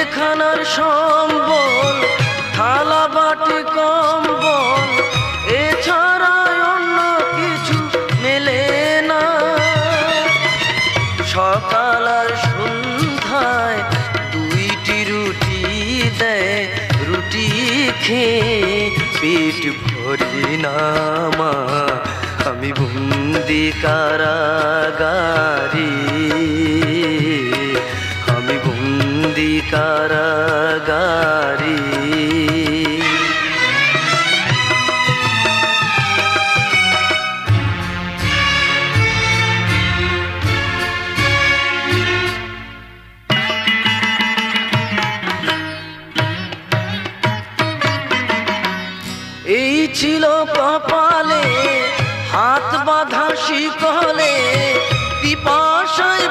জেলখানার সম্বল, থালা বাটি কম্বল, এছাড়া অন্য কিছু মেলে না। সকাল আর সন্ধ্যায় দুইটি রুটি দেয়, রুটি খেয়ে পেট ভরি না মা। আমি বন্দি কারাগারে, আমি বন্দি কারাগারে। এই ছিল কপালে, হাত বাঁধা শিকলে, পিপাসায়